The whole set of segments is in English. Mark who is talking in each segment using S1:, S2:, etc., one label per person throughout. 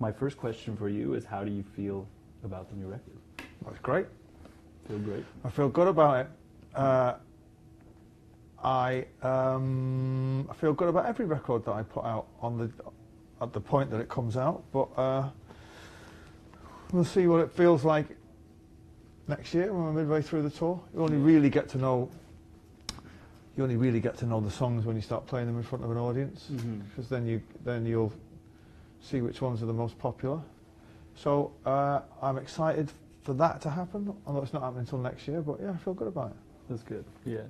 S1: my first question for you is, how do you feel about the new record?
S2: That's great.
S1: Feel great?
S2: I feel good about it. I feel good about every record that I put out at the point that it comes out, but we'll see what it feels like next year when we're midway through the tour. You only really get to know the songs when you start playing them in front of an audience, because then you'll see which ones are the most popular. So I'm excited for that to happen, although it's not happening until next year. But yeah, I feel good about it.
S1: That's good. Yeah.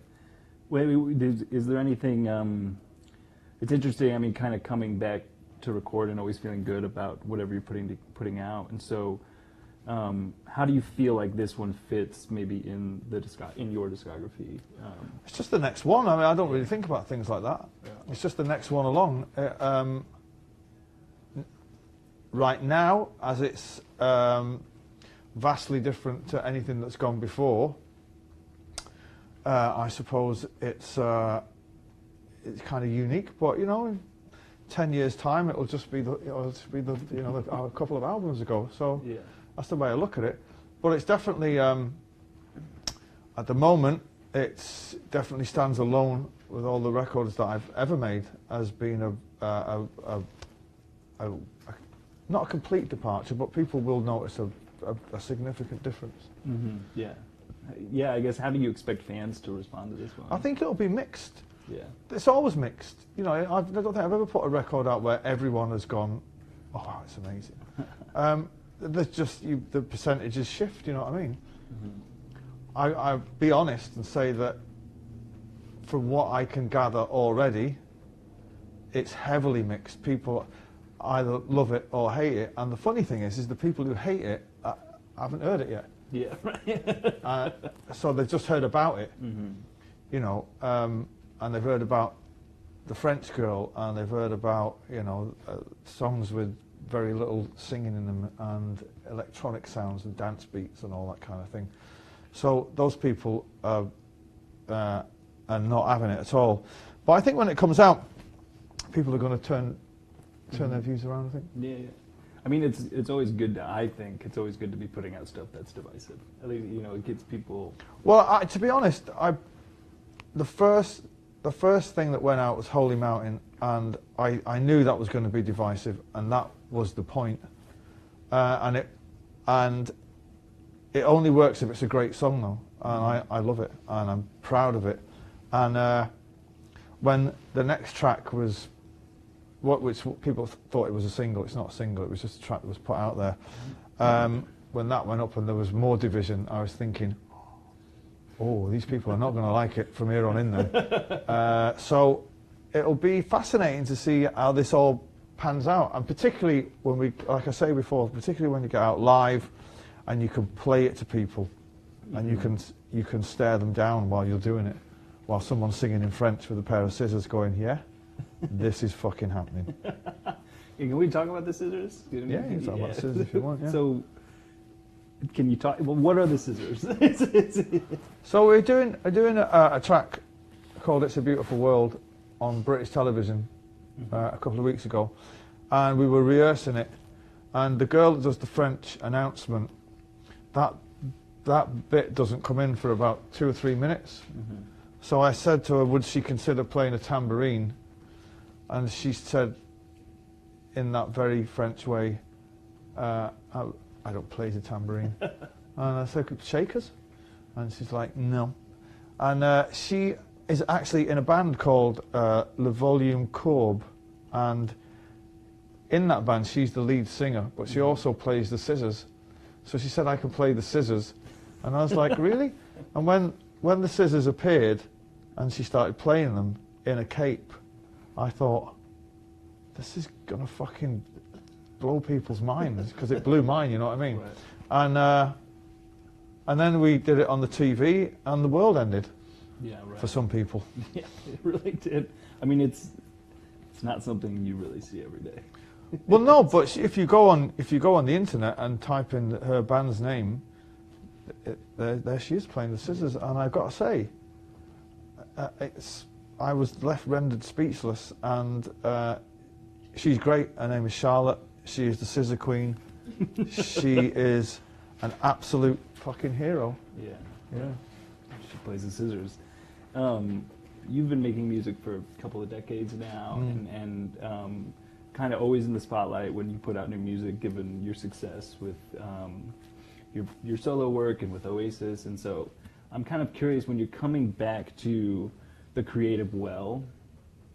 S1: Wait, is there anything? It's interesting. I mean, kind of coming back to record and always feeling good about whatever you're putting out. And so, how do you feel like this one fits maybe in your discography?
S2: It's just the next one. I mean, I don't really think about things like that. Yeah. It's just the next one along. Right now, as it's vastly different to anything that's gone before, I suppose it's kind of unique. But you know, in 10 years' time, it'll just be a couple of albums ago. So yeah, that's the way I look at it. But it's definitely at the moment, it definitely stands alone with all the records that I've ever made as being not a complete departure, but people will notice a significant difference.
S1: Mm-hmm. Yeah. Yeah, I guess, how do you expect fans to respond to this one?
S2: I think it'll be mixed.
S1: Yeah.
S2: It's always mixed. You know, I don't think I've ever put a record out where everyone has gone, oh, it's amazing. There's just, the percentages shift, you know what I mean? Mm-hmm. I'll be honest and say that from what I can gather already, it's heavily mixed. People either love it or hate it. And the funny thing is the people who hate it haven't heard it yet.
S1: Yeah, right.
S2: So they've just heard about it, you know, and they've heard about the French Girl, and they've heard about, you know, songs with very little singing in them, and electronic sounds and dance beats and all that kind of thing. So those people are not having it at all. But I think when it comes out, people are going to turn their views around, I think.
S1: Yeah. I mean, it's always good I think it's always good to be putting out stuff that's divisive. At least, you know, it gets people...
S2: Well, to be honest, the first thing that went out was Holy Mountain, and I knew that was going to be divisive, and that was the point. And it only works if it's a great song, though, and I love it, and I'm proud of it. And when the next track was... which people thought it was a single. It's not a single, it was just a track that was put out there. When that went up and there was more division, I was thinking, oh, these people are not going to like it from here on in then. So it'll be fascinating to see how this all pans out, and particularly when we, like I say before, particularly when you get out live and you can play it to people, and you can stare them down while you're doing it, while someone's singing in French with a pair of scissors going, yeah? This is fucking happening.
S1: Can we talk about the scissors?
S2: Yeah, you can talk about scissors if you want. Yeah.
S1: So, can you talk? Well, what are the scissors?
S2: So we're doing a track called "It's a Beautiful World" on British television a couple of weeks ago, and we were rehearsing it. And the girl that does the French announcement, that bit doesn't come in for about 2 or 3 minutes. So I said to her, would she consider playing a tambourine? And she said, in that very French way, I don't play the tambourine. And I said, shakers? And she's like, no. And she is actually in a band called Le Volume Courbe. And in that band, she's the lead singer, but she also plays the scissors. So she said, I can play the scissors. And I was like, really? And when the scissors appeared, and she started playing them in a cape, I thought, this is gonna fucking blow people's minds, because it blew mine, you know what I mean? Right. And then we did it on the TV, and the world ended. Yeah, right. For some people.
S1: Yeah, it really did. I mean, it's not something you really see every day.
S2: Well, no, but if you go on the internet and type in her band's name, there she is playing the scissors, and I've got to say, I was rendered speechless, and she's great. Her name is Charlotte. She is the scissor queen. She is an absolute fucking hero.
S1: Yeah.
S2: Yeah.
S1: She plays the scissors. You've been making music for a couple of decades now, and kind of always in the spotlight when you put out new music, given your success with your solo work and with Oasis. And so I'm kind of curious, when you're coming back to the creative well,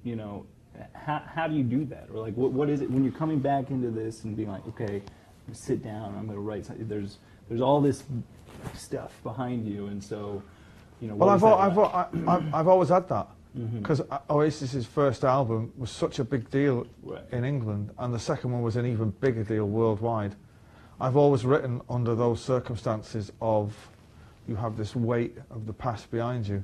S1: you know, how do you do that? Or like, what is it when you're coming back into this and being like, okay, I'm gonna sit down, I'm going to write something. There's all this stuff behind you, and so, you know.
S2: Well, I've always had that, because Oasis's first album was such a big deal in England, and the second one was an even bigger deal worldwide. I've always written under those circumstances of, you have this weight of the past behind you.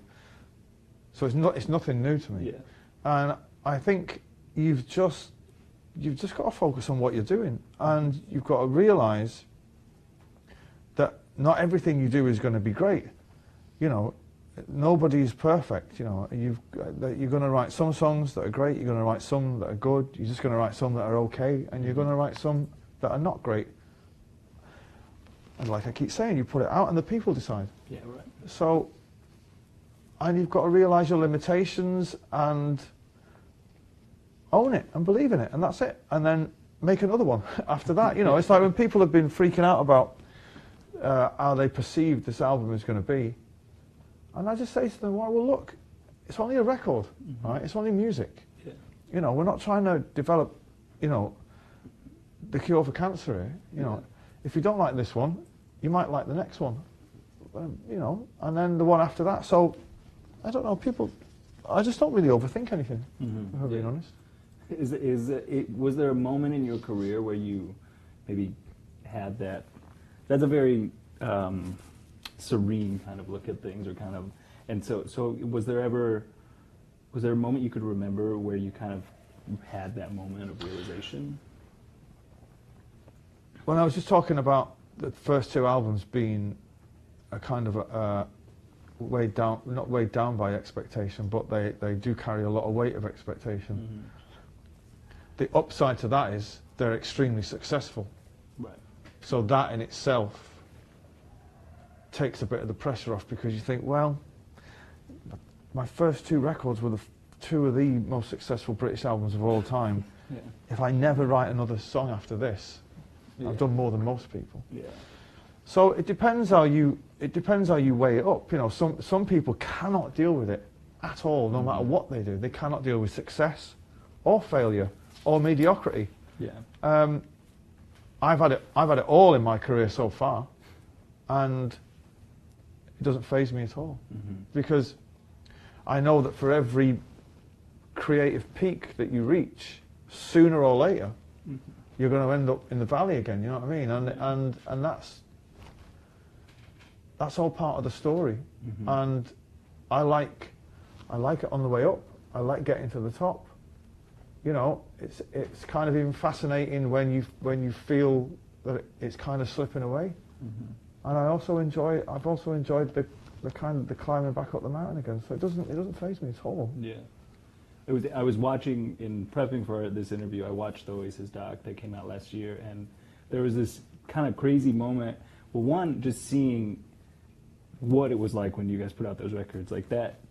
S2: So it's nothing new to me.
S1: Yeah.
S2: And I think you've just got to focus on what you're doing, and you've got to realise that not everything you do is going to be great. You know, nobody's perfect. You know, you're going to write some songs that are great. You're going to write some that are good. You're just going to write some that are okay, and you're going to write some that are not great. And like I keep saying, you put it out, and the people decide.
S1: Yeah, right.
S2: So, and you've got to realise your limitations and own it and believe in it, and that's it. And then make another one after that. You know, it's like when people have been freaking out about how they perceive this album is going to be, and I just say to them, well, look, it's only a record, right? It's only music.
S1: Yeah.
S2: You know, we're not trying to develop, you know, the cure for cancer here. You know, if you don't like this one, you might like the next one, you know, and then the one after that. So, I don't know, people, I just don't really overthink anything, if I'm being honest.
S1: Was there a moment in your career where you maybe had that? That's a very serene kind of look at things, or kind of, and so was there a moment you could remember where you kind of had that moment of realization?
S2: Well, I was just talking about the first two albums being a kind of weighed down, not weighed down by expectation, but they do carry a lot of weight of expectation. The upside to that is they're extremely successful.
S1: Right.
S2: So that in itself takes a bit of the pressure off, because you think, well, my first two records were two of the most successful British albums of all time.
S1: Yeah.
S2: If I never write another song after this, I've done more than most people.
S1: Yeah.
S2: So it depends how you weigh it up. You know, some people cannot deal with it at all, no matter what they do. They cannot deal with success or failure or mediocrity.
S1: Yeah.
S2: I've had it all in my career so far, and it doesn't faze me at all, because I know that for every creative peak that you reach, sooner or later, you're going to end up in the valley again. You know what I mean? And that's all part of the story. And I like it on the way up. I like getting to the top. You know, it's kind of even fascinating when you feel that it's kind of slipping away. And I've also enjoyed the kind of the climbing back up the mountain again. So it doesn't faze me at all.
S1: Yeah. I was watching, in prepping for this interview, I watched the Oasis doc that came out last year, and there was this kind of crazy moment. Well, one, just seeing what it was like when you guys put out those records, like that.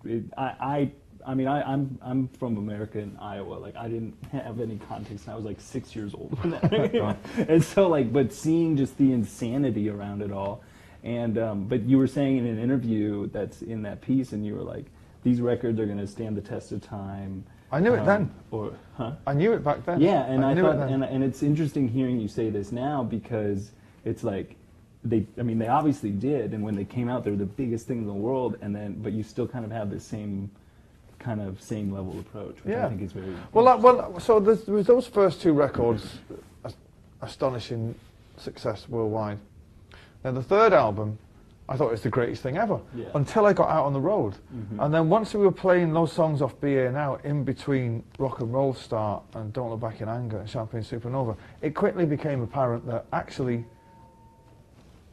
S1: I mean, I'm from America in Iowa. Like, I didn't have any context. I was like 6 years old when that. And so, like, but seeing just the insanity around it all, and but you were saying in an interview that's in that piece, and you were like, these records are going to stand the test of time.
S2: I knew it then.
S1: Or, huh?
S2: I knew it back then.
S1: Yeah, and I thought,
S2: and
S1: it's interesting hearing you say this now, because it's like, they obviously did, and when they came out, they were the biggest thing in the world, and then, but you still kind of have the same level approach, which I think is very
S2: well. So there was those first two records, astonishing success worldwide. Then the third album, I thought it was the greatest thing ever, until I got out on the road. And then once we were playing those songs off BA Now, in between Rock and Roll Start and Don't Look Back in Anger and Champagne Supernova, it quickly became apparent that actually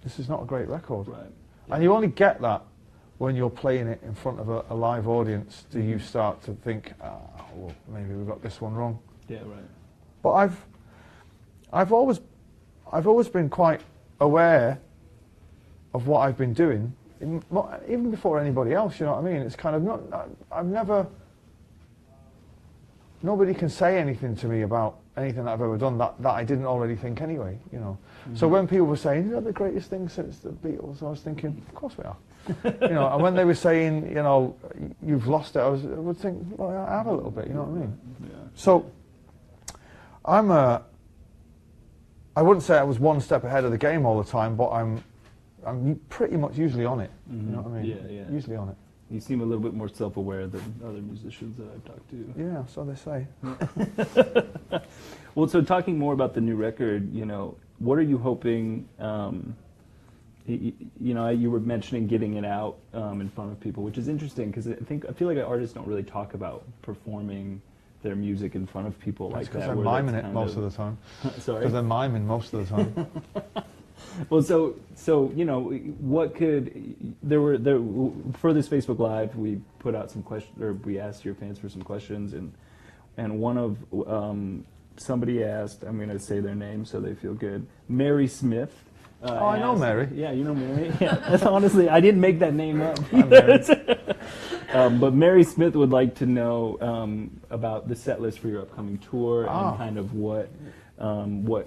S2: this is not a great record.
S1: Right.
S2: And you only get that when you're playing it in front of a live audience. Do you start to think, well, maybe we got this one wrong?
S1: Yeah, right.
S2: But I've always been quite aware of what I've been doing, even before anybody else. You know what I mean? It's kind of not. I've never. Nobody can say anything to me about anything that I've ever done that I didn't already think anyway. You know. Mm-hmm. So when people were saying, "You're the greatest thing since the Beatles," I was thinking, "Of course we are." You know. And when they were saying, "You know, you've lost it," I would think, "Well, I have a little bit." You know what I mean? Yeah. So I wouldn't say I was one step ahead of the game all the time, but I'm pretty much usually on it. Mm-hmm. You know what I mean?
S1: Yeah, yeah.
S2: Usually on it.
S1: You seem a little bit more self-aware than other musicians that I've talked to.
S2: Yeah, so they say.
S1: Well, so talking more about the new record, you know, what are you hoping? You know, you were mentioning getting it out in front of people, which is interesting because I feel like artists don't really talk about performing their music in front of people like that.
S2: Because they're miming it most of the time.
S1: Sorry?
S2: Because they're miming most of the time.
S1: Well, so you know, what could there for this Facebook Live, we put out some questions, or we asked your fans for some questions, and one of somebody asked, I'm going to say their name so they feel good, Mary Smith.
S2: I know Mary.
S1: Yeah, you know Mary. Yeah, that's honestly, I didn't make that name up. But Mary Smith would like to know about the set list for your upcoming tour and kind of what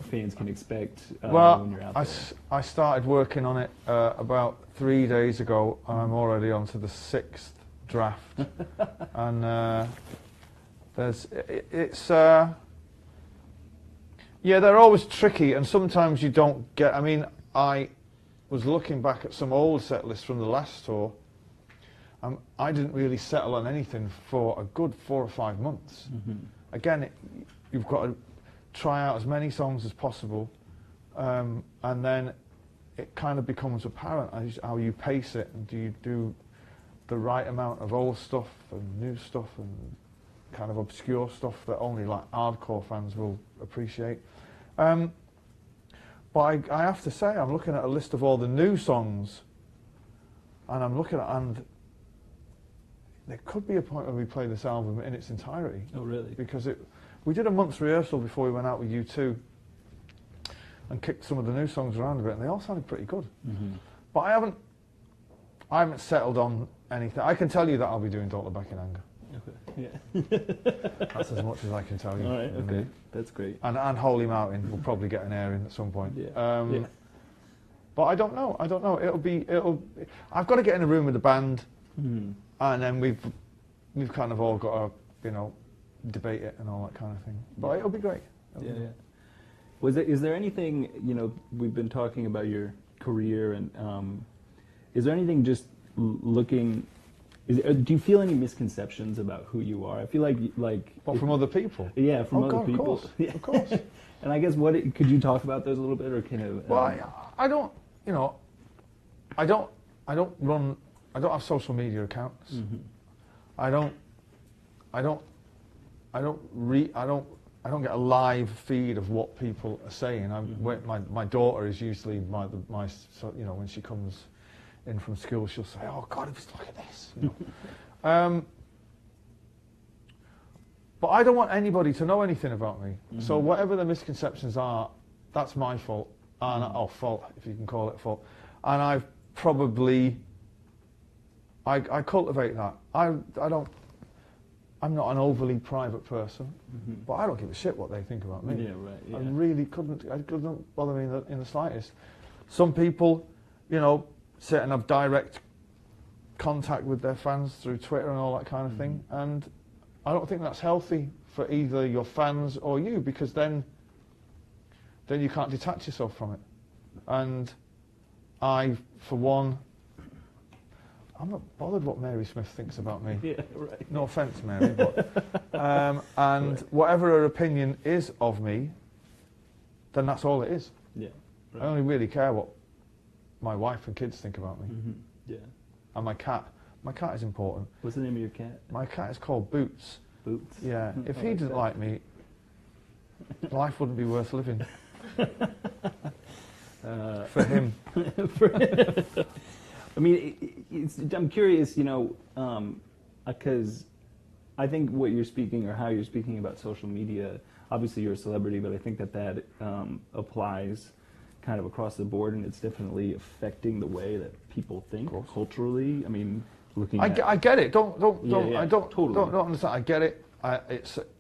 S1: fans can expect when you're out there.
S2: I started working on it about 3 days ago, and I'm already on to the 6th draft. And yeah, they're always tricky, and sometimes you don't get. I mean, I was looking back at some old set lists from the last tour. I didn't really settle on anything for a good 4 or 5 months. Mm-hmm. Again, you've got to try out as many songs as possible, and then it kind of becomes apparent as how you pace it, and do you do the right amount of old stuff and new stuff and kind of obscure stuff that only like hardcore fans will appreciate. But I have to say, I'm looking at a list of all the new songs, and I'm looking at, and there could be a point where we play this album in its entirety.
S1: Oh, really?
S2: Because we did a month's rehearsal before we went out with U2 and kicked some of the new songs around a bit, and they all sounded pretty good. Mm-hmm. But I haven't settled on anything. I can tell you that I'll be doing Don't Look Back in Anger.
S1: Okay. Yeah.
S2: That's as much as I can tell you.
S1: All right. Okay. That's great.
S2: And Holy Mountain will probably get an airing at some point.
S1: Yeah. Yeah.
S2: But I don't know. I've got to get in a room with the band, and then we've kind of all got to, debate it and all that kind of thing. But it'll be great.
S1: Is there anything, we've been talking about your career, and is there anything just looking? Do you feel any misconceptions about who you are? I feel like
S2: from other people.
S1: Yeah, from other people.
S2: Of course. Yeah. Of course.
S1: And I guess could you talk about those a little bit, or kind of?
S2: Well, I don't. I don't have social media accounts. Mm-hmm. I don't get a live feed of what people are saying. My daughter is usually my when she comes in from school, she'll say, "Oh God, look at this." But I don't want anybody to know anything about me. Mm-hmm. So whatever the misconceptions are, that's my fault, and fault, if you can call it fault. And I've probably I cultivate that. I'm not an overly private person, but I don't give a shit what they think about me.
S1: Yeah, right. Yeah.
S2: It couldn't bother me in the slightest. Some people, sit and have direct contact with their fans through Twitter and all that kind of thing, and I don't think that's healthy for either your fans or you, because then you can't detach yourself from it. And I, for one, I'm not bothered what Mary Smith thinks about me.
S1: Yeah, right.
S2: No offence, Mary, but whatever her opinion is of me, then that's all it is.
S1: Yeah. Right.
S2: I only really care what my wife and kids think about me.
S1: Mm-hmm. Yeah.
S2: And my cat. My cat is important.
S1: What's the name of your cat?
S2: My cat is called Boots.
S1: Boots?
S2: Yeah. If he didn't like me, life wouldn't be worth living. For him.
S1: I mean, I'm curious, because I think what you're speaking, or how you're speaking about social media, obviously you're a celebrity, but I think that applies kind of across the board, and it's definitely affecting the way that people think culturally. I mean,
S2: I get it. I don't
S1: totally.
S2: don't understand. I get it.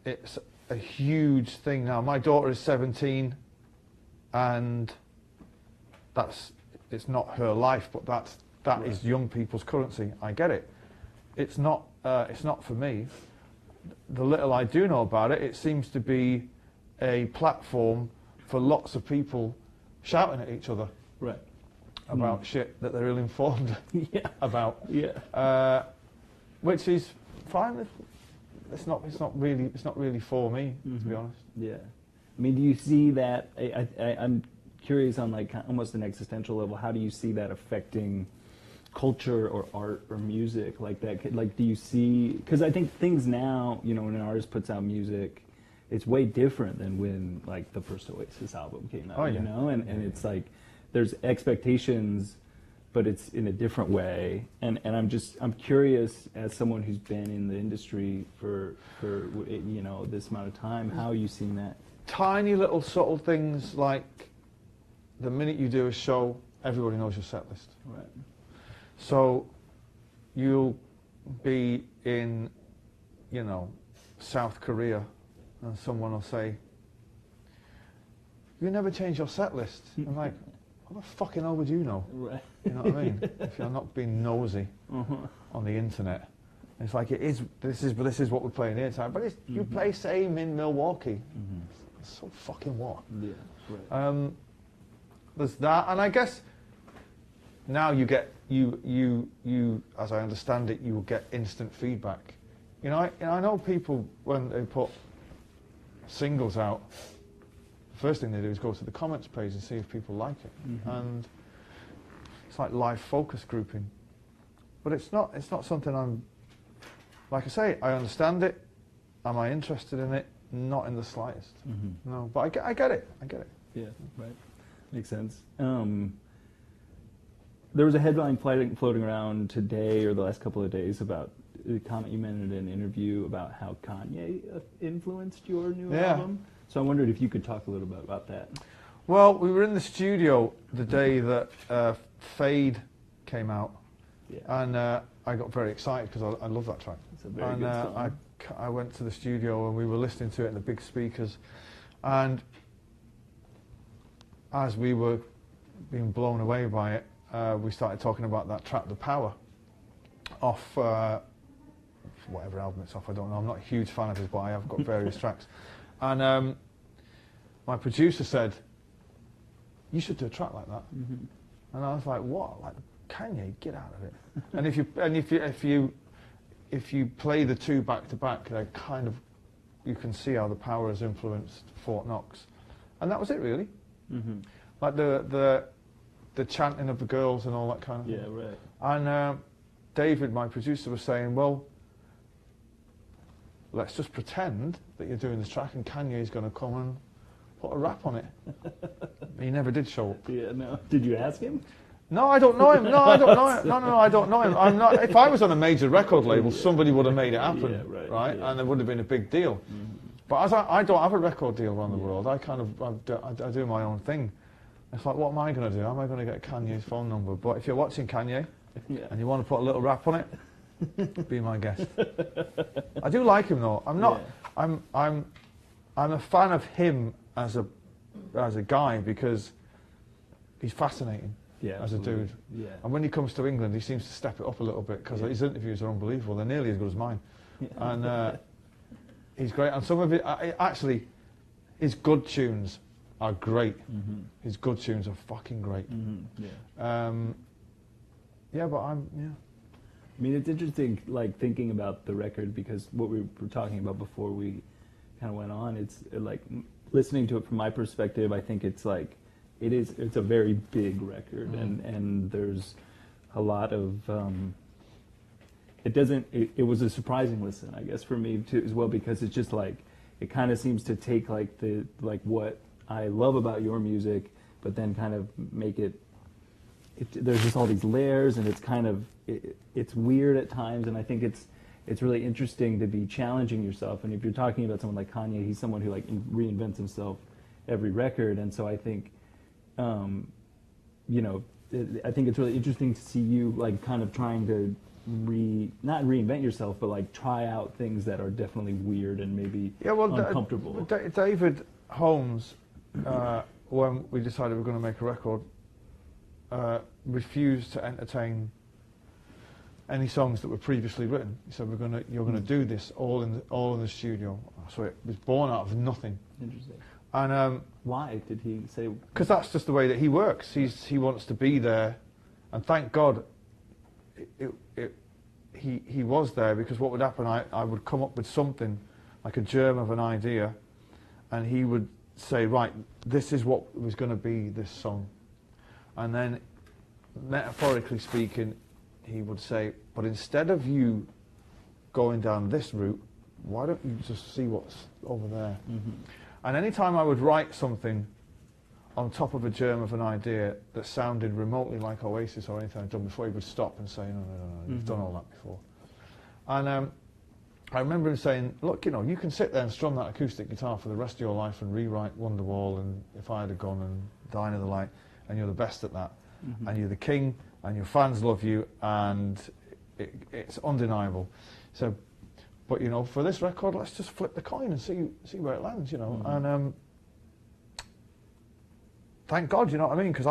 S2: It's a huge thing now. My daughter is 17, and it's not her life, but that is young people's currency. I get it. It's not for me. The little I do know about it, it seems to be a platform for lots of people shouting at each other about shit that they're ill-informed about. Yeah. Which is fine. It's not really for me, to be honest.
S1: Yeah. I mean, do you see that? I'm curious on like almost an existential level. How do you see that affecting culture or art or music like that? Like, do you see? Because I think things now, you know, when an artist puts out music, it's way different than when like the first Oasis album came out. You know, and it's like there's expectations, but it's in a different way. And I'm curious, as someone who's been in the industry for you know this amount of time, how you seen that?
S2: Tiny little subtle things like the minute you do a show, everybody knows your set list.
S1: Right.
S2: So you'll be in, you know, South Korea, and someone will say, "You never change your set list." I'm like, "How the fucking hell would you know?"
S1: Right.
S2: You know what I mean? If you're not being nosy on the internet, it's like this is what we're playing here tonight. But you play same in Milwaukee. So fucking what?
S1: Yeah. Right.
S2: There's that, and I guess now you get you as I understand it, you will get instant feedback. You know, I know people when they put singles out, the first thing they do is go to the comments page and see if people like it, and it's like live focus grouping. But it's not something I'm, like I say, I understand it. Am I interested in it? Not in the slightest. No, but I get it.
S1: Yeah, right. Makes sense. There was a headline floating around today or the last couple of days about a comment you made in an interview about how Kanye influenced your new album. So I wondered if you could talk a little bit about that.
S2: Well, we were in the studio the day that Fade came out, and I got very excited because I love that track.
S1: It's a very good song.
S2: I went to the studio and we were listening to it in the big speakers, and as we were being blown away by it, we started talking about that track, The Power, off whatever album it's off, I don't know. I'm not a huge fan of his, but I have got various tracks. And my producer said, "You should do a track like that." And I was like, "What? Like Kanye? Get out of it!" And if you play the two back to back, they kind of, you can see how The Power has influenced Fort Knox, and that was it really. Like the chanting of the girls and all that kind of thing.
S1: Yeah, right.
S2: And David, my producer, was saying, "Well, let's just pretend that you're doing this track and Kanye's going to come and put a rap on it." He never did show up.
S1: Yeah, no. Did you ask him?
S2: No, I don't know him. No, I don't know him. No, I don't know him. I'm not. If I was on a major record label, somebody would have made it happen, right? Yeah. And it would have been a big deal. But as I don't have a record deal around the world, I kind of I do my own thing. It's like, what am I going to do? How am I going to get Kanye's phone number? But if you're watching Kanye and you want to put a little rap on it, be my guest. I do like him though. I'm not. I'm a fan of him as a guy because he's fascinating as a dude. Yeah. And when he comes to England, he seems to step it up a little bit because his interviews are unbelievable. They're nearly as good as mine. And he's great. And some of it, actually, his good tunes are great. His good tunes are fucking great. But I
S1: mean, it's interesting, like, thinking about the record, because what we were talking about before we kind of went on, it's like, listening to it from my perspective, I think it's like, it's a very big record, and there's a lot of, it was a surprising listen, I guess, for me too, as well, because it's just like, it kind of seems to take like what I love about your music, but then kind of make it there's just all these layers, and it's kind of it's weird at times, and I think it's really interesting to be challenging yourself. And if you're talking about someone like Kanye, he's someone who like reinvents himself every record. And so I think, you know, I think it's really interesting to see you like kind of trying to not reinvent yourself, but like try out things that are definitely weird and maybe uncomfortable.
S2: David Holmes, when we decided we were going to make a record, refused to entertain any songs that were previously written. He said, "You're going to do this all in the studio." So it was born out of nothing.
S1: Interesting.
S2: And
S1: why did he say?
S2: Because that's just the way that he works. He wants to be there, and thank God, he was there, because what would happen? I would come up with something like a germ of an idea, and he would say, "Right, this is what was going to be this song," and then, metaphorically speaking, he would say, "But instead of you going down this route, why don't you just see what's over there?" Mm-hmm. And any time I would write something on top of a germ of an idea that sounded remotely like Oasis or anything I'd done before, he would stop and say, "No, you've done all that before." And I remember him saying, "Look, you can sit there and strum that acoustic guitar for the rest of your life and rewrite Wonderwall and If I Had a Gun and Dying of the Light, and you're the best at that. Mm-hmm. And you're the king, and your fans love you, and it's undeniable. So, but for this record, let's just flip the coin and see where it lands, Mm-hmm. And thank God, you know what I mean? Because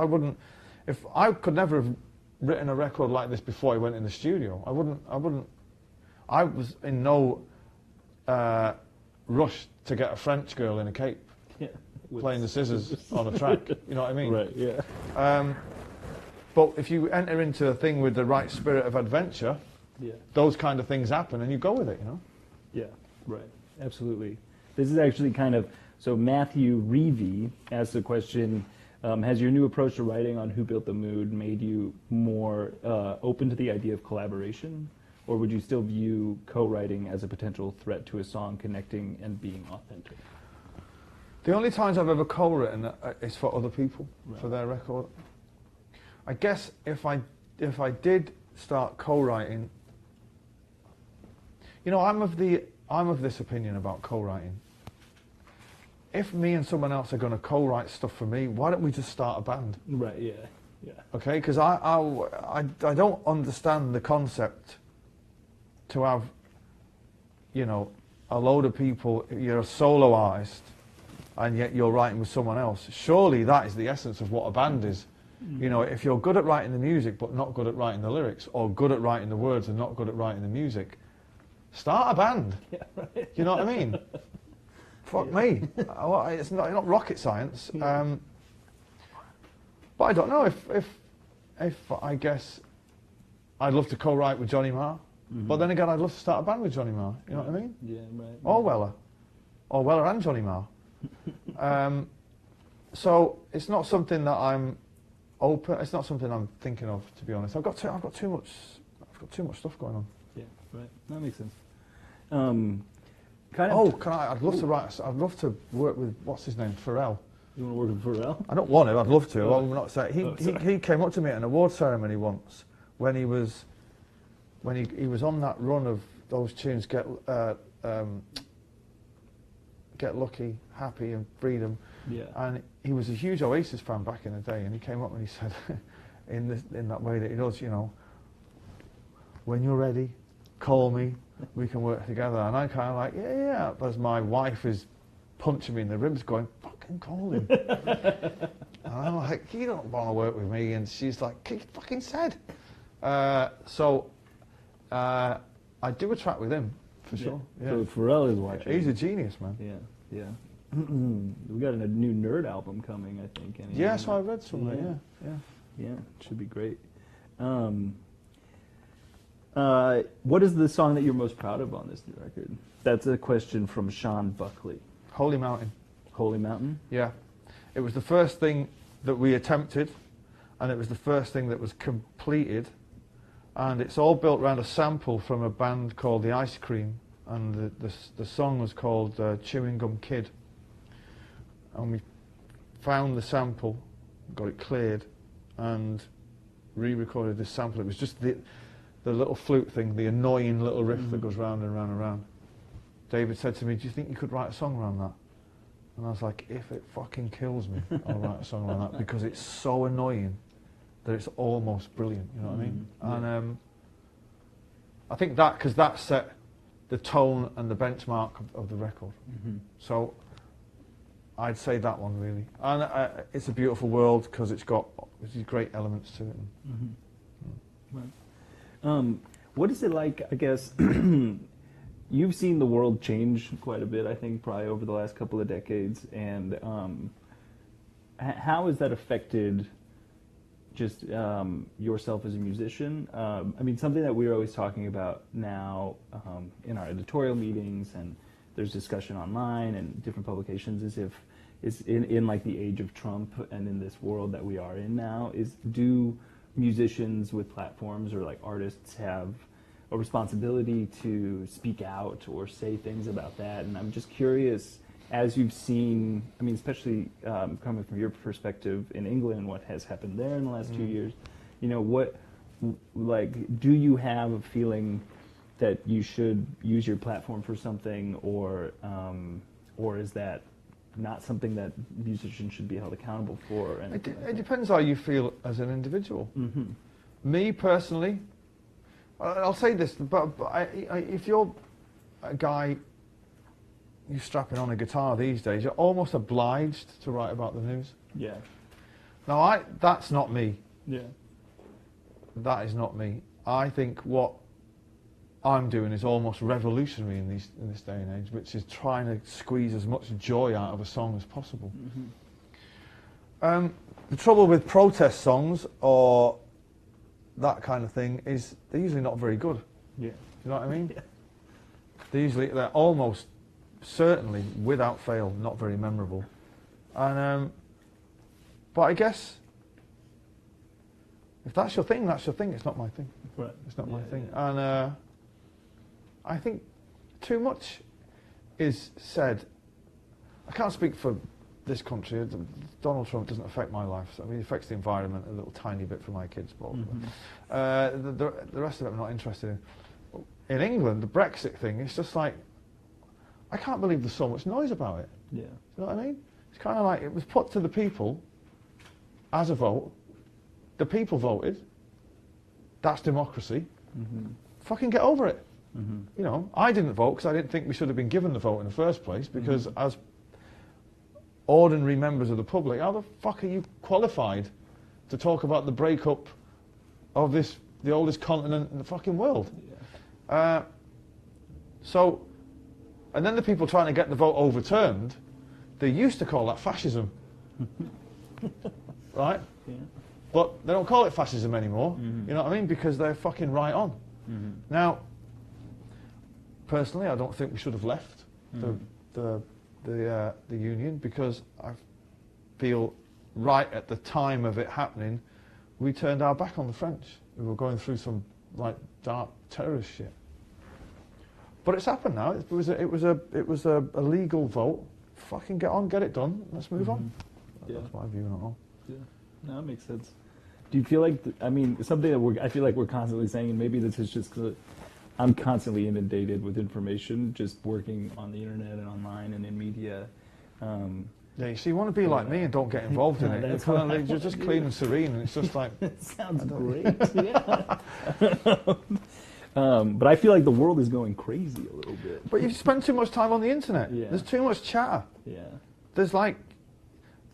S2: if I could never have written a record like this before I went in the studio. I was in no rush to get a French girl in a cape playing the scissors on a track. You know what I mean?
S1: Right. Yeah.
S2: But if you enter into a thing with the right spirit of adventure, those kind of things happen, and you go with it.
S1: Yeah. Right. Absolutely. This is actually kind of so. Matthew Reevy asked the question. Has your new approach to writing on Who Built the Mood made you more open to the idea of collaboration? Or would you still view co-writing as a potential threat to a song connecting and being authentic?
S2: The only times I've ever co-written is for other people, for their record. I guess if I did start co-writing, I'm of this opinion about co-writing. If me and someone else are going to co-write stuff for me, why don't we just start a band?
S1: Right. Yeah.
S2: Okay, because I don't understand the concept to have, a load of people. You're a solo artist, and yet you're writing with someone else. Surely that is the essence of what a band is. Mm-hmm. If you're good at writing the music but not good at writing the lyrics, or good at writing the words and not good at writing the music, start a band.
S1: Yeah, right.
S2: You know what I mean? Fuck me. It's not rocket science.
S1: Yeah.
S2: But I don't know if I guess I'd love to co-write with Johnny Marr. Mm-hmm. But then again, I'd love to start a band with Johnny Marr. You know what I mean?
S1: Yeah, right.
S2: Or Weller and Johnny Marr. So it's not something that I'm open. It's not something I'm thinking of, to be honest. I've got too much stuff going on.
S1: Yeah, right. That makes sense.
S2: I'd love to write. I'd love to work with what's his name, Pharrell.
S1: You want to work with Pharrell?
S2: I don't want to. I'd love to.
S1: Oh.
S2: I'm not saying he came up to me at an award ceremony once when he was on that run of those tunes, Get Lucky, Happy, and Freedom.
S1: Yeah.
S2: And he was a huge Oasis fan back in the day, and he came up and he said, in that way that he does, when you're ready, call me, we can work together. And I'm kind of like, yeah. As my wife is punching me in the ribs, going, fucking call him. And I'm like, you don't want to work with me. And she's like, he fucking said. So I do a track with him, for sure. Yeah.
S1: So Pharrell is watching.
S2: He's a genius, man.
S1: Yeah. We got a new Nerd album coming, I think.
S2: Yeah, so I read somewhere. Yeah.
S1: Should be great. What is the song that you're most proud of on this new record? That's a question from Sean Buckley.
S2: Holy Mountain.
S1: Holy Mountain?
S2: Yeah. It was the first thing that we attempted, and it was the first thing that was completed, and it's all built around a sample from a band called The Ice Cream, and the song was called Chewing Gum Kid. And we found the sample, got it cleared, and re-recorded this sample. It was just the little flute thing, the annoying little riff that goes round and round and round. David said to me, do you think you could write a song around that? And I was like, if it fucking kills me, I'll write a song around that, because it's so annoying that it's almost brilliant, you know what I mean? And I think that, because that set the tone and the benchmark of the record. So I'd say that one, really. And It's a Beautiful World, because it's got these great elements to it.
S1: Right. What is it like, I guess, you've seen the world change quite a bit, I think, probably over the last couple of decades, and how has that affected just yourself as a musician? I mean, something that we're always talking about now in our editorial meetings, and there's discussion online and different publications, is in like the age of Trump and in this world that we are in now, do musicians with platforms or like artists have a responsibility to speak out or say things about that? And I'm just curious, as you've seen, I mean, especially coming from your perspective in England, what has happened there in the last 2 years, you know, what, like, do you have a feeling that you should use your platform for something, or is that not something that musicians should be held accountable for? And
S2: it depends how you feel as an individual. Me personally, I'll say this, but if you're a guy, you're strapping on a guitar these days, you're almost obliged to write about the news.
S1: Yeah.
S2: Now, that's not me.
S1: Yeah.
S2: That is not me. I think what I'm doing is almost revolutionary in this day and age, which is trying to squeeze as much joy out of a song as possible. The trouble with protest songs or that kind of thing is they're usually not very good.
S1: Yeah.
S2: You know what I mean?
S1: Yeah.
S2: They're almost certainly, without fail, not very memorable. And but I guess if that's your thing, that's your thing. It's not my thing.
S1: Right.
S2: It's not my thing. And I think too much is said. I can't speak for this country. Donald Trump doesn't affect my life. So, I mean, he affects the environment a little tiny bit for my kids, but the rest of it I'm not interested in. In England, the Brexit thing, it's just like, I can't believe there's so much noise about it.
S1: Yeah.
S2: You know what I mean? It's kind of like it was put to the people as a vote. The people voted. That's democracy. Fucking get over it. You know, I didn't vote because I didn't think we should have been given the vote in the first place, because as ordinary members of the public, how the fuck are you qualified to talk about the breakup of the oldest continent in the fucking world? Yeah. So, and then the people trying to get the vote overturned, they used to call that fascism. Right? Yeah. But they don't call it fascism anymore, you know what I mean? Because they're fucking right on. Now, personally, I don't think we should have left the union, because I feel right at the time of it happening, we turned our back on the French. We were going through some like dark terrorist shit. But it's happened now. It was a legal vote. Fucking get on, get it done. Let's move on.
S1: Yeah.
S2: That's my view on it all.
S1: Yeah, no, that makes sense. Do you feel like, I mean, something that I feel like we're constantly saying, and maybe this is just because I'm constantly inundated with information, just working on the internet and online and in media.
S2: Yeah, you see, you want to be like me and don't get involved in it. It's kind of like, you're just clean and serene, and it's just like...
S1: It sounds great, yeah. But I feel like the world is going crazy a little bit.
S2: But you spend too much time on the internet.
S1: Yeah.
S2: There's too much chatter.
S1: Yeah.
S2: There's like...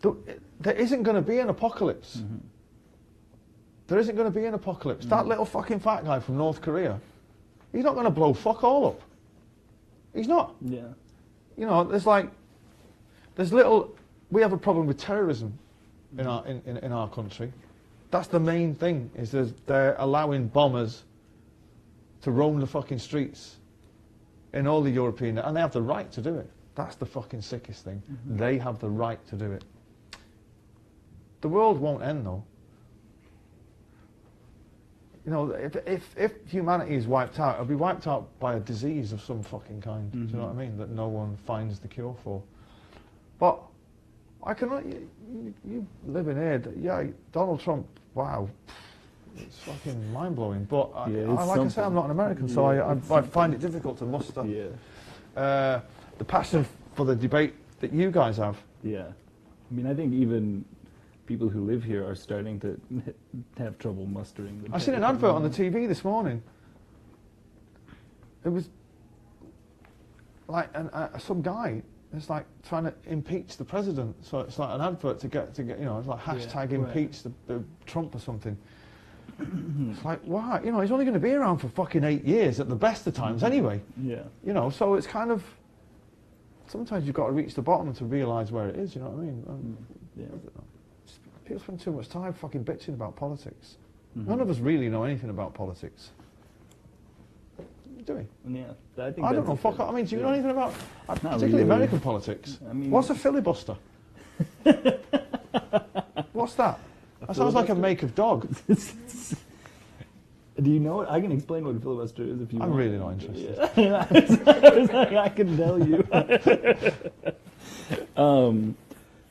S2: There isn't going to be an apocalypse. There isn't going to be an apocalypse. That little fucking fat guy from North Korea, he's not going to blow fuck all up. He's not.
S1: Yeah.
S2: You know, we have a problem with terrorism in our country. That's the main thing, is they're allowing bombers to roam the fucking streets in all the European, and they have the right to do it. That's the fucking sickest thing. They have the right to do it. The world won't end, though. You know, if humanity is wiped out, it'll be wiped out by a disease of some fucking kind. Do you know what I mean? That no one finds the cure for. But you live in here. Yeah, Donald Trump. Wow, It's fucking mind-blowing. But
S1: Yeah,
S2: like I say, I'm not an American, so I find it difficult to muster the passion for the debate that you guys have.
S1: Yeah. I mean, I think even people who live here are starting to have trouble mustering.
S2: I seen an advert on the TV this morning. It was like some guy is like trying to impeach the president. So it's like an advert to get it's like hashtag impeach the Trump or something. It's like, why? He's only going to be around for fucking 8 years at the best of times anyway.
S1: Yeah.
S2: So it's kind of, sometimes you've got to reach the bottom to realise where it is, you know what I mean? People spend too much time fucking bitching about politics. None of us really know anything about politics. Do we?
S1: Yeah. I
S2: don't know, fuck. I mean, do you know anything about, particularly
S1: really.
S2: American politics?
S1: I mean,
S2: what's a filibuster? What's that? That sounds like a make of dog.
S1: Do you know what? I can explain what a filibuster is if you want.
S2: I'm really not interested.
S1: Yeah. I can tell you.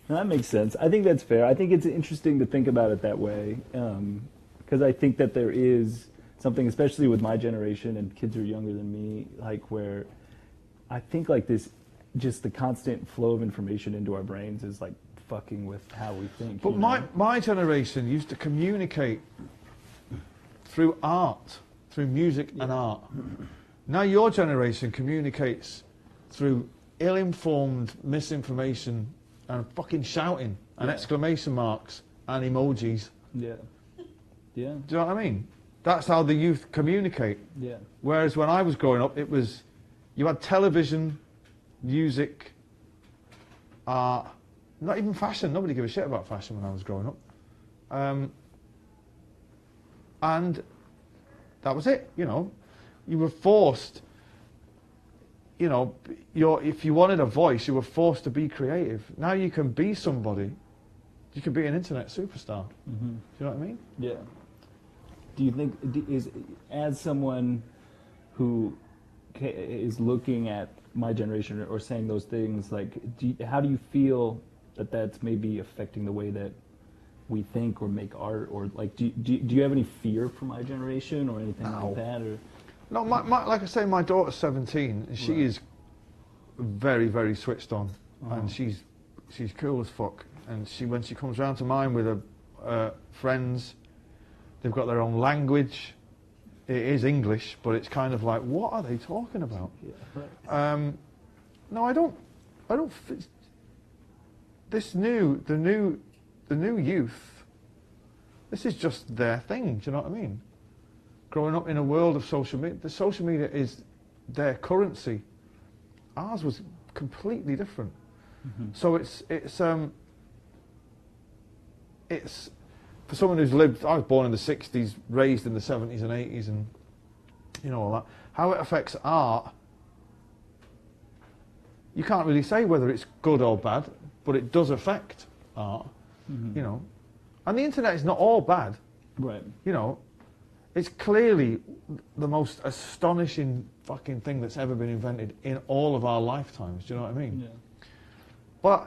S1: That makes sense. I think that's fair. I think it's interesting to think about it that way, because I think that there is something, especially with my generation and kids who are younger than me, like where I think like this, just the constant flow of information into our brains is like fucking with how we think.
S2: But my generation used to communicate through art, through music and art. Now your generation communicates through ill-informed misinformation and fucking shouting and exclamation marks and emojis.
S1: Yeah. Yeah.
S2: Do you know what I mean? That's how the youth communicate.
S1: Yeah.
S2: Whereas when I was growing up, it was, you had television, music, art, not even fashion. Nobody gave a shit about fashion when I was growing up. And that was it, You were forced, if you wanted a voice, you were forced to be creative. Now you can be somebody. You can be an internet superstar. Do you know what I mean?
S1: Yeah. Do you think, as someone who is looking at my generation or saying those things, like, how do you feel that that's maybe affecting the way that we think or make art, or like, do you have any fear for my generation or anything like that? Or
S2: no, like I say, my daughter's 17, and she is very, very switched on, and she's cool as fuck. And when she comes round to mine with her friends, they've got their own language. It is English, but it's kind of like, what are they talking about?
S1: Yeah, right.
S2: No, I don't. The new youth, this is just their thing, do you know what I mean? Growing up in a world of social media, the social media is their currency. Ours was completely different. So it's for someone who's lived, I was born in the 60s, raised in the 70s and 80s and all that, how it affects art, you can't really say whether it's good or bad, but it does affect art. And the internet is not all bad.
S1: Right.
S2: It's clearly the most astonishing fucking thing that's ever been invented in all of our lifetimes. Do you know what I mean?
S1: Yeah.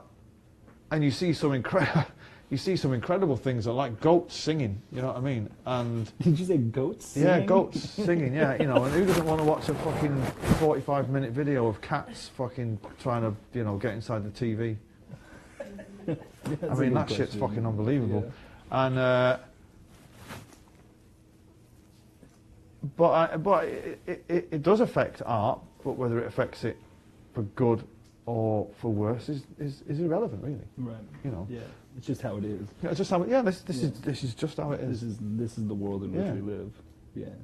S2: And you see some incredible things like goats singing. You know what I mean? And
S1: did you say goats singing?
S2: Yeah, goats singing. Yeah, and who doesn't want to watch a fucking 45-minute video of cats fucking trying to get inside the TV? I mean, that shit's fucking unbelievable. Yeah. And but it does affect art, but whether it affects it for good or for worse is irrelevant, really.
S1: Right. Yeah. It's just how it is.
S2: Yeah, it's just how. Yeah. This is just how it is.
S1: This is the world in which we live. Yeah.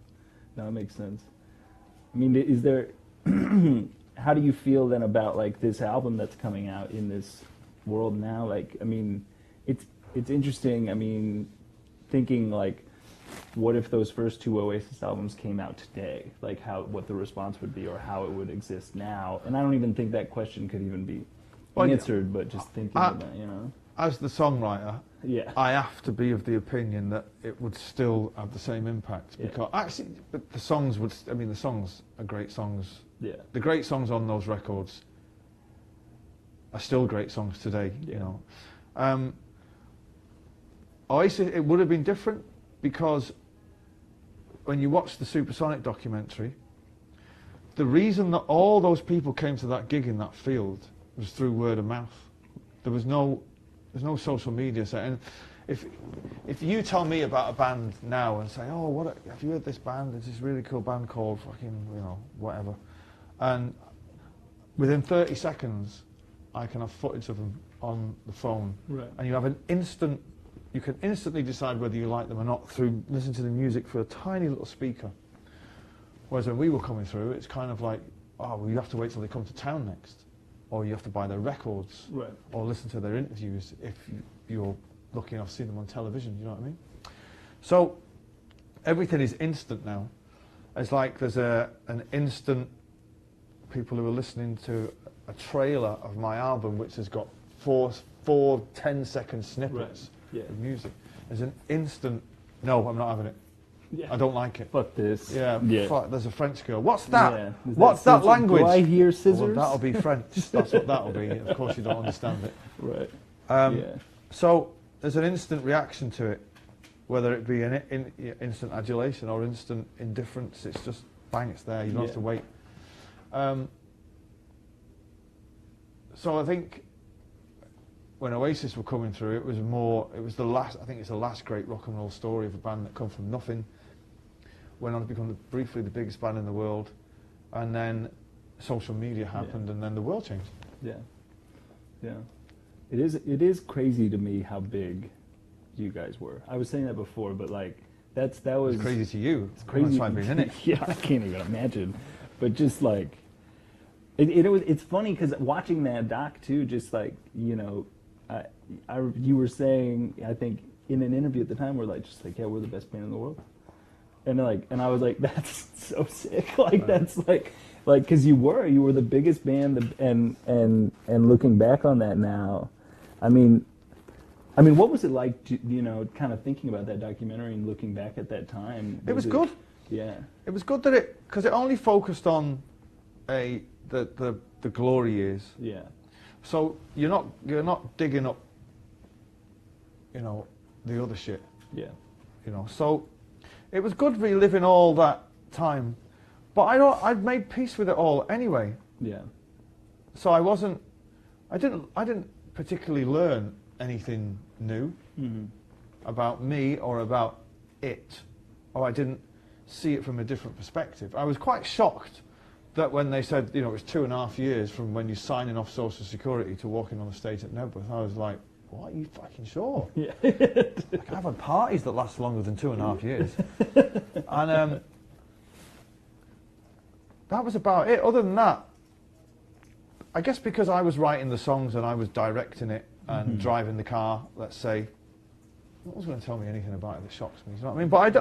S1: No, it makes sense. I mean, is there? How do you feel then about like this album that's coming out in this world now? Like, I mean, it's interesting. I mean, thinking like, what if those first two Oasis albums came out today? Like, what the response would be, or how it would exist now? And I don't even think that question could even be answered. But just thinking about that,
S2: As the songwriter, I have to be of the opinion that it would still have the same impact, because actually, but the songs would. I mean, the songs are great songs. Yeah. The great songs on those records are still great songs today. Oasis, it would have been different because when you watch the Supersonic documentary, the reason that all those people came to that gig in that field was through word of mouth. There's no social media. And if you tell me about a band now and say, oh, have you heard this band? There's this really cool band called fucking, whatever. And within 30 seconds, I can have footage of them on the phone.
S1: Right.
S2: And you can instantly decide whether you like them or not through listening to the music through a tiny little speaker. Whereas when we were coming through, it's kind of like, well, you have to wait till they come to town next. Or you have to buy their records.
S1: Right.
S2: Or listen to their interviews if you're lucky enough to see them on television, you know what I mean? So everything is instant now. It's like there's an instant people who are listening to a trailer of my album which has got four 10-second snippets of music. There's an instant, no, I'm not having it. Yeah. I don't like it.
S1: Fuck this.
S2: Yeah. Fuck, there's a French girl. What's that?
S1: Yeah.
S2: What's that language?
S1: Do I hear scissors?
S2: Well, that'll be French. That's what that'll be. Of course you don't understand it.
S1: Right.
S2: So there's an instant reaction to it, whether it be an instant adulation or instant indifference. It's just bang, it's there. You don't have to wait. So I think when Oasis were coming through, it was the last great rock and roll story of a band that come from nothing, went on to become briefly the biggest band in the world, and then social media happened, and then the world changed.
S1: Yeah. It is crazy to me how big you guys were. I was saying that before, but like that was
S2: it's crazy to you.
S1: It's crazy.
S2: That's being in it.
S1: Yeah, I can't even imagine. But just like it's funny because watching that doc too, just like you were saying, I think in an interview at the time, we're the best band in the world, and I was like, that's so sick. Like that's like because you were the biggest band, and looking back on that now, I mean, what was it like to, kind of thinking about that documentary and looking back at that time?
S2: It was good.
S1: Yeah. It
S2: was good because it only focused on the glory years.
S1: Yeah.
S2: So you're not digging up, the other shit.
S1: Yeah.
S2: So it was good reliving all that time, but I'd made peace with it all anyway.
S1: Yeah.
S2: So I didn't particularly learn anything new about me or about it, or I didn't see it from a different perspective. I was quite shocked that when they said, it was 2.5 years from when you're signing off Social Security to walking on the stage at Nebworth, I was like, what, are you fucking sure?
S1: Yeah.
S2: Like, I've had parties that last longer than 2.5 years. And that was about it. Other than that, I guess because I was writing the songs and I was directing it and driving the car, let's say, no one's going to tell me anything about it that shocks me, you know what I mean? But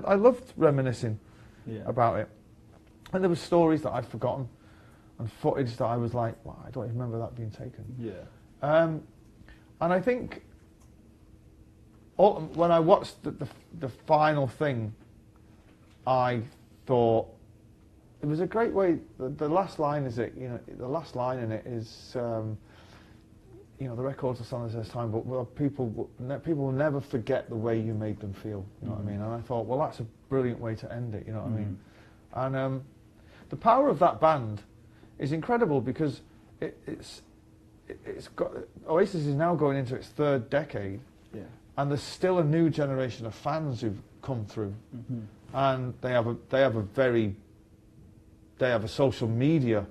S2: I loved reminiscing about it. And there were stories that I'd forgotten and footage that I was like, well, I don't even remember that being taken.
S1: Yeah.
S2: And I think when I watched the final thing, I thought it was a great way. The last line is the last line in it is, the records are son as time, but people will never forget the way you made them feel. You know what I mean? And I thought, well, that's a brilliant way to end it. You know what I mean? And the power of that band is incredible because it's got Oasis is now going into its 3rd decade, and there's still a new generation of fans who've come through, and they have a social media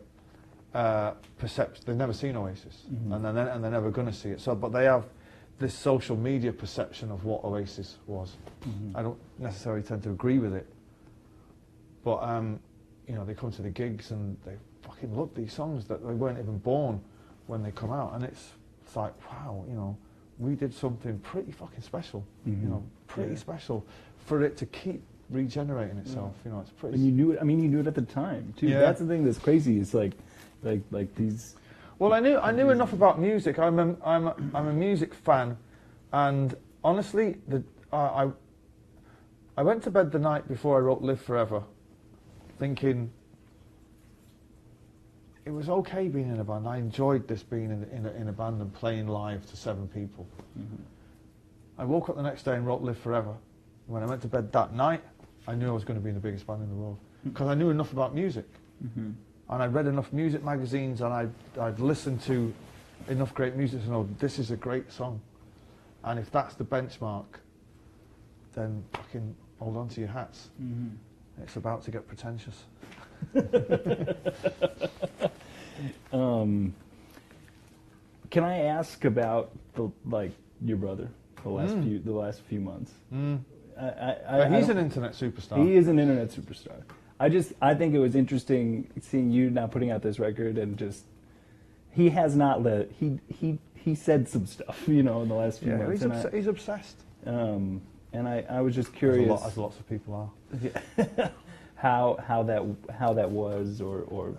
S2: perception. They've never seen Oasis, and they're never going to see it. So, but they have this social media perception of what Oasis was. I don't necessarily tend to agree with it, but they come to the gigs and they fucking love these songs that they weren't even born when they come out, and it's like, wow, we did something pretty fucking special, pretty special for it to keep regenerating itself. It's pretty.
S1: And you knew it. I mean, you knew it at the time too. Yeah. That's the thing that's crazy. It's like these.
S2: Well, I knew enough about music. I'm a music fan, and honestly, I went to bed the night before I wrote "Live Forever," thinking it was okay being in a band. I enjoyed this being in a band and playing live to 7 people. I woke up the next day and wrote "Live Forever." When I went to bed that night, I knew I was going to be in the biggest band in the world. Because I knew enough about music.
S1: Mm-hmm.
S2: And I'd read enough music magazines, and I'd listened to enough great music to know this is a great song. And if that's the benchmark, then fucking hold on to your hats.
S1: Mm-hmm.
S2: It's about to get pretentious.
S1: Can I ask about your brother the last few months?
S2: He's an internet superstar.
S1: He is an internet superstar. I think it was interesting seeing you now putting out this record, and just he has not let he said some stuff, in the last few months.
S2: He's obsessed.
S1: And I was just curious,
S2: as lots of people are.
S1: Yeah. how that was, or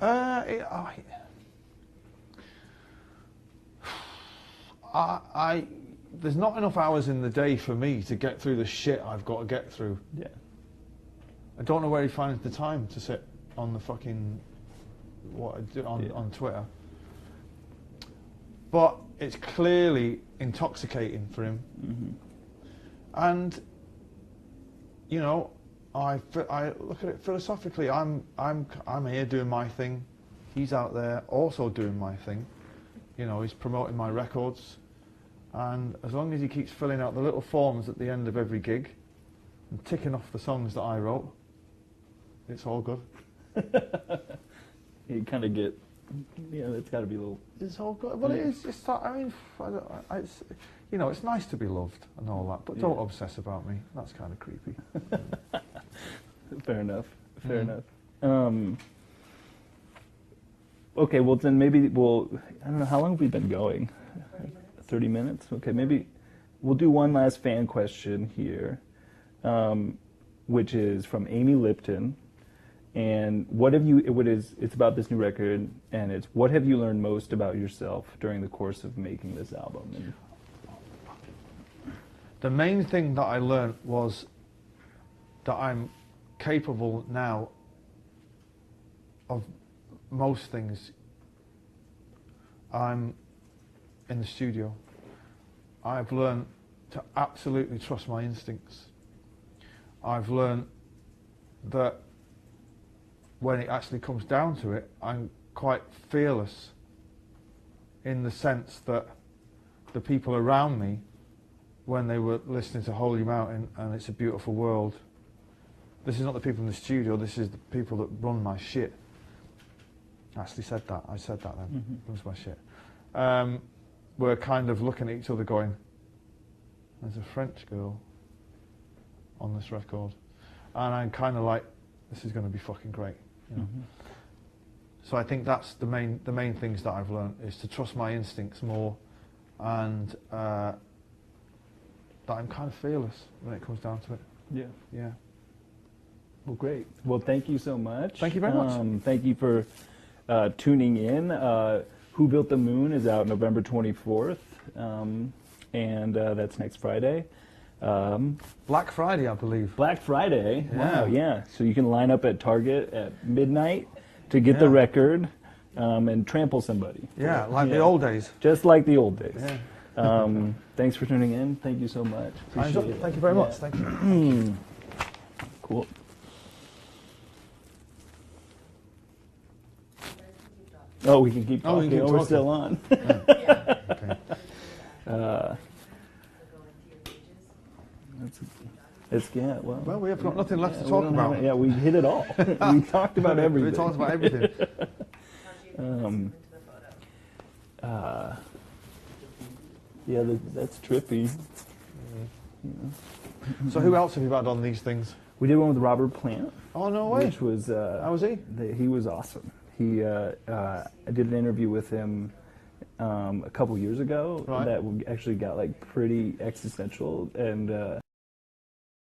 S2: there's not enough hours in the day for me to get through the shit I've got to get through.
S1: Yeah.
S2: I don't know where he finds the time to sit on the fucking on Twitter. But it's clearly intoxicating for him.
S1: Mm-hmm.
S2: And I look at it philosophically. I'm here doing my thing. He's out there also doing my thing. He's promoting my records. And as long as he keeps filling out the little forms at the end of every gig and ticking off the songs that I wrote, it's all good.
S1: You kind of get, it's got to be a little.
S2: It's all good. Well, it is. It's nice to be loved and all that, but don't obsess about me. That's kind of creepy.
S1: Fair enough. Fair enough. Okay, well then maybe I don't know, how long have we been going? 30 minutes? Okay, maybe we'll do one last fan question here, which is from Amy Lipton. And it's about this new record, and it's, what have you learned most about yourself during the course of making this album? And
S2: the main thing that I learned was that I'm capable now of most things. I'm in the studio. I've learned to absolutely trust my instincts. I've learned that when it actually comes down to it, I'm quite fearless, in the sense that the people around me, when they were listening to Holy Mountain and It's a Beautiful World, this is not the people in the studio, this is the people that run my shit. I actually said that. I said that then.
S1: Mm-hmm.
S2: Runs my shit. We're kind of looking at each other going, there's a French girl on this record. And I'm kind of like, this is going to be fucking great.
S1: Mm-hmm.
S2: So I think that's the main things that I've learned, is to trust my instincts more, and that I'm kind of fearless when it comes down to it.
S1: Yeah.
S2: Yeah.
S1: Well, great. Well, thank you so much.
S2: Thank you very much.
S1: Thank you for tuning in. Who Built the Moon is out November 24th, and that's next Friday.
S2: Black Friday, I believe.
S1: Black Friday.
S2: Yeah.
S1: Wow, yeah. So you can line up at Target at midnight to get the record and trample somebody.
S2: Yeah, like the old days.
S1: Just like the old days.
S2: Yeah.
S1: Thanks for tuning in. Thank you so much. Appreciate it.
S2: Thank you very much. Thank you.
S1: Cool. Oh, we can keep talking.
S2: We can keep
S1: We're
S2: talking.
S1: still on.
S2: Yeah. Okay.
S1: Well,
S2: we have got nothing left to talk about.
S1: We hit it all. We talked about everything.
S2: We talked about everything.
S1: That's trippy.
S2: So who else have you had on these things?
S1: We did one with Robert Plant.
S2: Oh, no way.
S1: Which was...
S2: How was he?
S1: He was awesome. I did an interview with him a couple years ago that actually got pretty existential, and